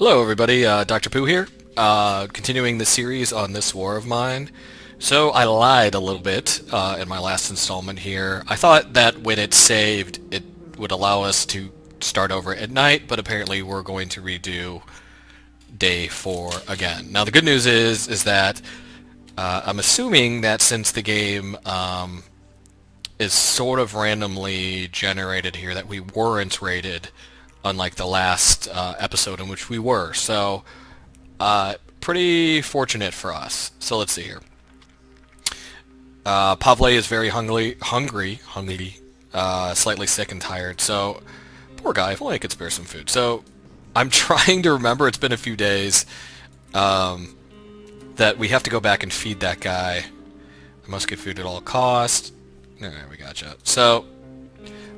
Hello, everybody. Dr. Pooh here, continuing the series on this war of mine. So I lied a little bit in my last installment here. I thought that when it saved, it would allow us to start over at night, but apparently we're going to redo day 4 again. Now the good news is that I'm assuming that since the game is sort of randomly generated here, that we weren't rated, unlike the last episode in which we were. So, pretty fortunate for us. So let's see here. Pavle is very hungry, slightly sick and tired. So, poor guy. If only I could spare some food. So, I'm trying to remember. It's been a few days that we have to go back and feed that guy. I must get food at all costs. Alright, we gotcha. So,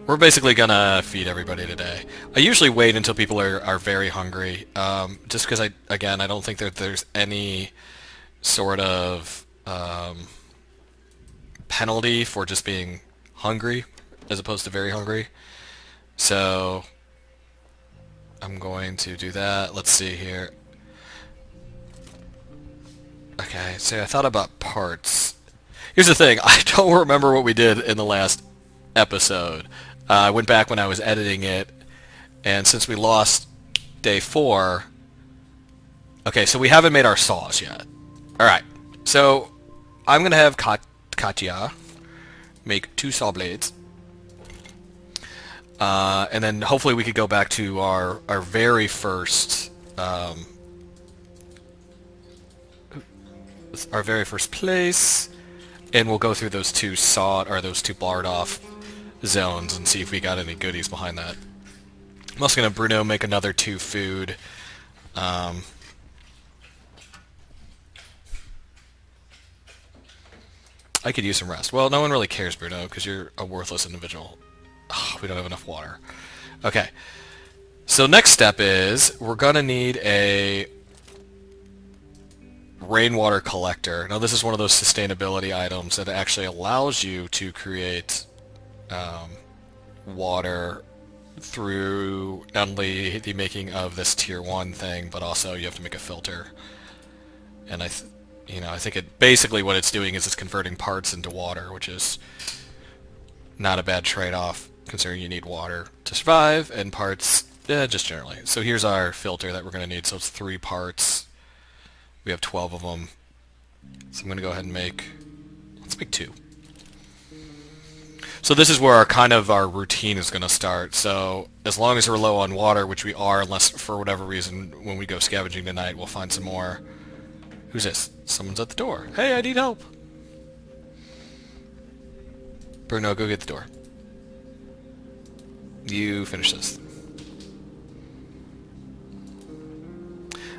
we're basically gonna feed everybody today. I usually wait until people are very hungry, just because I don't think that there's any sort of penalty for just being hungry as opposed to very hungry. So I'm going to do that. Let's see here. Okay, so I thought about parts. Here's the thing, I don't remember what we did in the last episode. I went back when I was editing it, and since we lost day 4... Okay, so we haven't made our saws yet. Alright, so I'm going to have Katya make 2 saw blades. And then hopefully we could go back to our very first... our very first place, and we'll go through those two barred off zones and see if we got any goodies behind that. I'm also going to Bruno make another 2 food. I could use some rest. Well, no one really cares, Bruno, because you're a worthless individual. Oh, we don't have enough water. Okay. So next step is we're going to need a rainwater collector. Now this is one of those sustainability items that actually allows you to create water through not only the making of this tier 1 thing, but also you have to make a filter. And I think it basically what it's doing is it's converting parts into water, which is not a bad trade-off considering you need water to survive and parts just generally. So here's our filter that we're going to need. So it's 3 parts. We have 12 of them. So I'm going to go ahead and let's make 2. So this is where our routine is going to start. So as long as we're low on water, which we are, unless for whatever reason when we go scavenging tonight we'll find some more. Who's this? Someone's at the door. Hey, I need help. Bruno, go get the door. You finish this.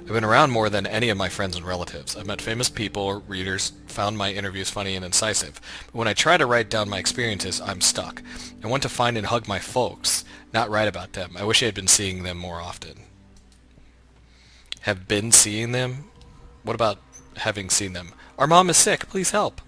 I've been around more than any of my friends and relatives. I've met famous people, readers, found my interviews funny and incisive. But when I try to write down my experiences, I'm stuck. I want to find and hug my folks, not write about them. I wish I had been seeing them more often. Have been seeing them? What about having seen them? Our mom is sick. Please help.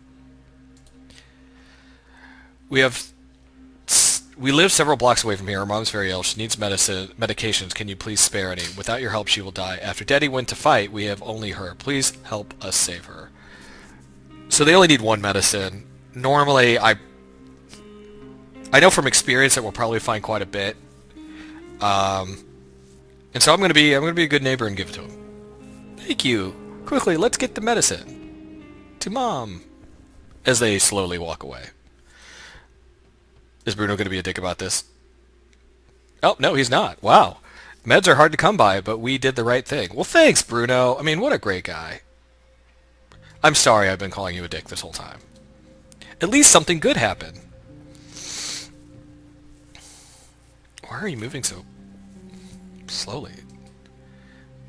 We live several blocks away from here. Our mom's very ill. She needs medications. Can you please spare any? Without your help, she will die. After Daddy went to fight, we have only her. Please help us save her. So they only need 1 medicine. Normally, I know from experience that we'll probably find quite a bit. And so I'm gonna be a good neighbor and give it to him. Thank you. Quickly, let's get the medicine to Mom. As they slowly walk away. Is Bruno going to be a dick about this? Oh, no, he's not. Wow. Meds are hard to come by, but we did the right thing. Well, thanks, Bruno. I mean, what a great guy. I'm sorry I've been calling you a dick this whole time. At least something good happened. Why are you moving so slowly?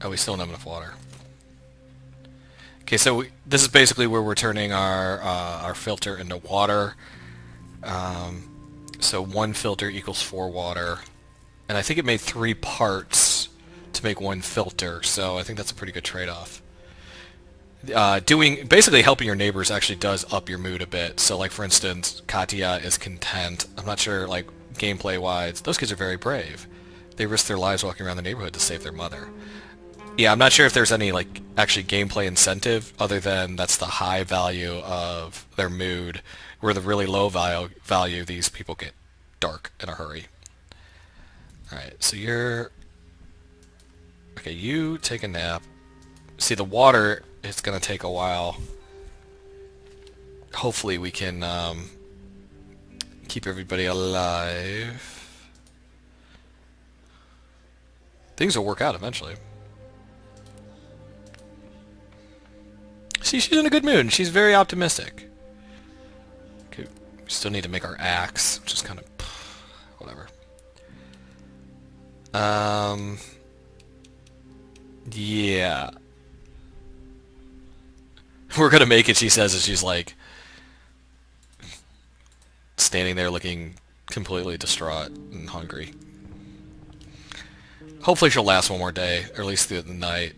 Oh, we still don't have enough water. Okay, so this is basically where we're turning our filter into water. So 1 filter equals 4 water. And I think it made 3 parts to make 1 filter, so I think that's a pretty good trade-off. Basically helping your neighbors actually does up your mood a bit. So like for instance, Katya is content. I'm not sure like gameplay-wise, those kids are very brave. They risk their lives walking around the neighborhood to save their mother. Yeah, I'm not sure if there's any like actually gameplay incentive other than that's the high value of their mood, where the really low value these people get dark in a hurry. All right, so you're okay. You take a nap. See, the water is gonna take a while. Hopefully, we can keep everybody alive. Things will work out eventually. See, she's in a good mood, and she's very optimistic. Okay, we still need to make our axe, which is kind of whatever. Yeah. We're gonna make it, she says, as she's like standing there looking completely distraught and hungry. Hopefully she'll last one more day, or at least through the night.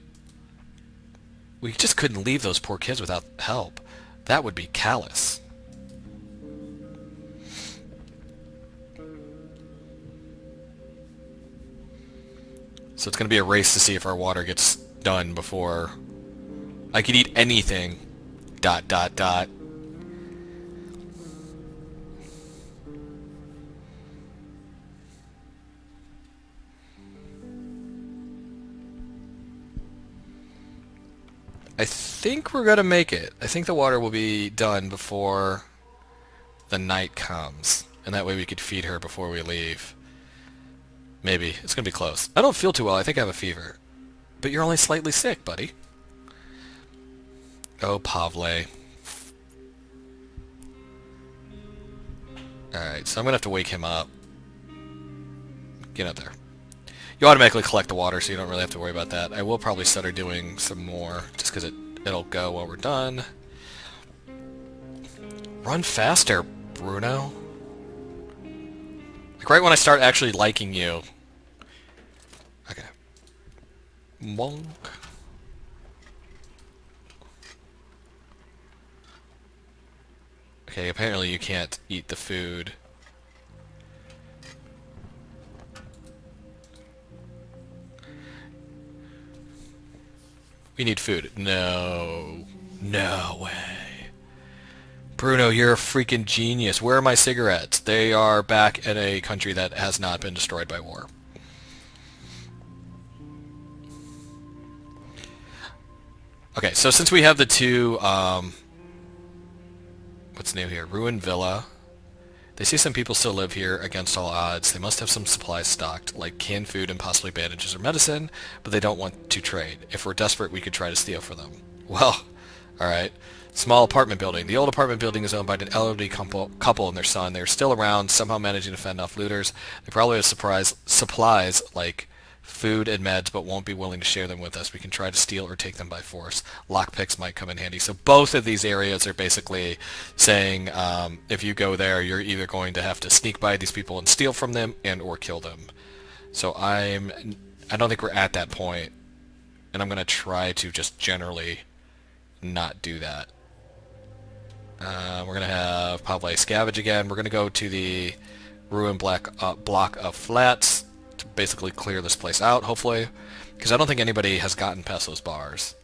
We just couldn't leave those poor kids without help. That would be callous. So it's going to be a race to see if our water gets done before I could eat anything. ... I think we're going to make it. I think the water will be done before the night comes. And that way we could feed her before we leave. Maybe. It's going to be close. I don't feel too well. I think I have a fever. But you're only slightly sick, buddy. Oh, Pavle. Alright, so I'm going to have to wake him up. Get up there. You automatically collect the water, so you don't really have to worry about that. I will probably start doing some more, just because it'll go while we're done. Run faster, Bruno. Like right when I start actually liking you. Okay. Monk. Okay, apparently you can't eat the food. We need food. No. No way. Bruno, you're a freaking genius. Where are my cigarettes? They are back in a country that has not been destroyed by war. Okay, so since we have the two, what's new here? Ruined Villa. They see some people still live here against all odds. They must have some supplies stocked, like canned food and possibly bandages or medicine, but they don't want to trade. If we're desperate, we could try to steal from them. Well, alright. Small apartment building. The old apartment building is owned by an elderly couple and their son. They're still around, somehow managing to fend off looters. They probably have supplies like food and meds, but won't be willing to share them with us. We can try to steal or take them by force. Lockpicks might come in handy. So both of these areas are basically saying if you go there, you're either going to have to sneak by these people and steal from them and or kill them. So I don't think we're at that point, and I'm going to try to just generally not do that. We're going to have Pavle scavenge again. We're going to go to the ruined block of flats to basically clear this place out, hopefully, because I don't think anybody has gotten past those bars.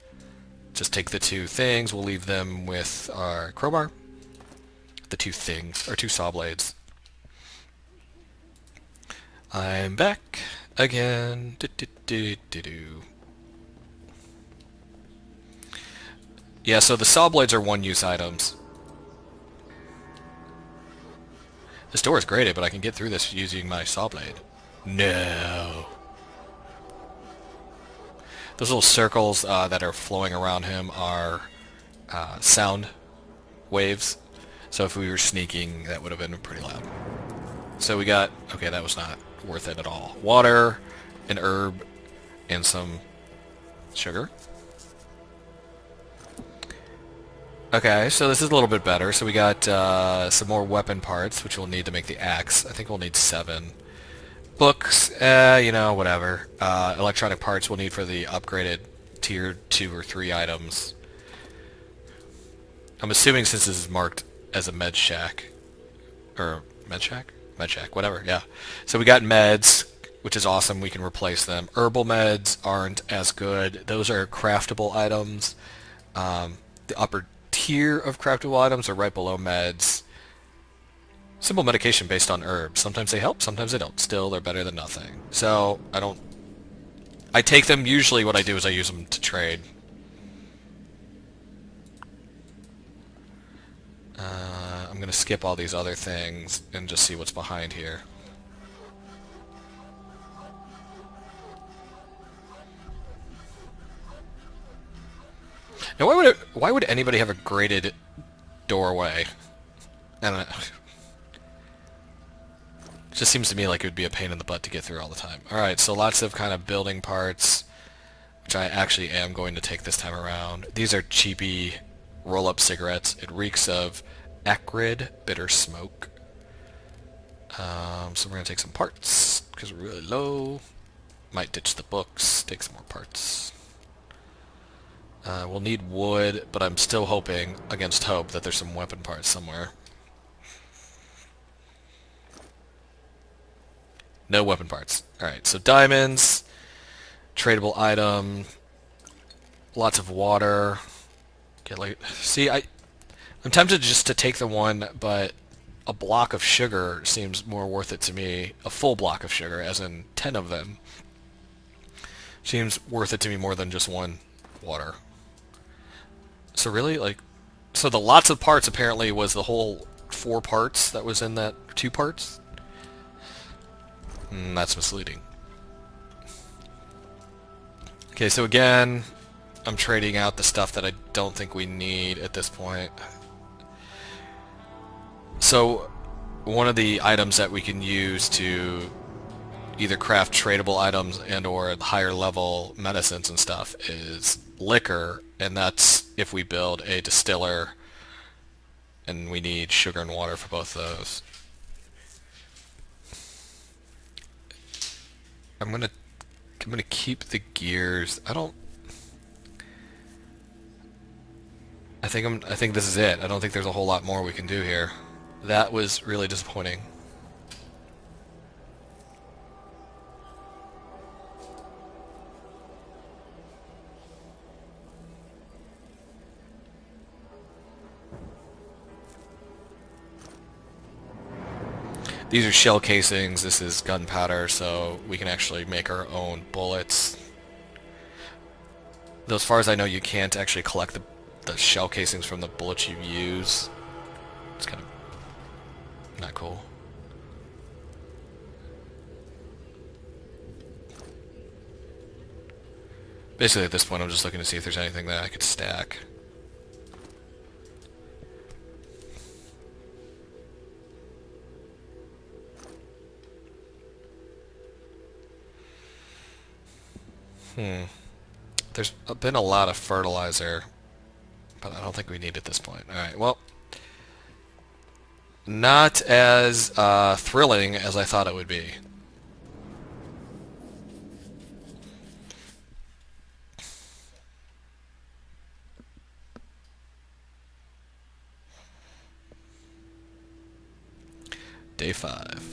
Just take the two things. We'll leave them with our crowbar. The two things, or two saw blades. I'm back again. Yeah, so the saw blades are one-use items. This door is graded, but I can get through this using my saw blade. No. Those little circles that are flowing around him are sound waves. So if we were sneaking, that would have been pretty loud. So we got... Okay, that was not worth it at all. Water, an herb, and some sugar. Okay, so this is a little bit better. So we got some more weapon parts, which we'll need to make the axe. I think we'll need 7. Books, you know, whatever. Electronic parts we'll need for the upgraded tier 2 or 3 items. I'm assuming since this is marked as a med shack, or med shack? Med shack, whatever, yeah. So we got meds, which is awesome. We can replace them. Herbal meds aren't as good. Those are craftable items. The upper tier of craftable items are right below meds. Simple medication based on herbs. Sometimes they help, sometimes they don't. Still, they're better than nothing. So, I take them. Usually what I do is I use them to trade. I'm going to skip all these other things and just see what's behind here. Now, why would anybody have a grated doorway? I don't know. It just seems to me like it would be a pain in the butt to get through all the time. Alright, so lots of kind of building parts, which I actually am going to take this time around. These are cheapy roll-up cigarettes. It reeks of acrid, bitter smoke. So we're going to take some parts, because we're really low. Might ditch the books, take some more parts. We'll need wood, but I'm still hoping, against hope, that there's some weapon parts somewhere. No weapon parts. Alright, so diamonds, tradable item, lots of water. Okay, like, see, I'm tempted just to take the one, but a block of sugar seems more worth it to me. A full block of sugar, as in 10 of them, seems worth it to me more than just one water. So really, like, so the lots of parts apparently was the whole 4 parts that was in that 2 parts? That's misleading. Okay, so again, I'm trading out the stuff that I don't think we need at this point. So, one of the items that we can use to either craft tradable items and or higher level medicines and stuff is liquor, and that's if we build a distiller, and we need sugar and water for both those. I'm gonna keep the gears. I think this is it. I don't think there's a whole lot more we can do here. That was really disappointing. These are shell casings, this is gunpowder, so we can actually make our own bullets. Though as far as I know, you can't actually collect the shell casings from the bullets you use. It's kind of not cool. Basically at this point I'm just looking to see if there's anything that I could stack. There's been a lot of fertilizer, but I don't think we need it at this point. Alright, well, not as thrilling as I thought it would be. Day 5.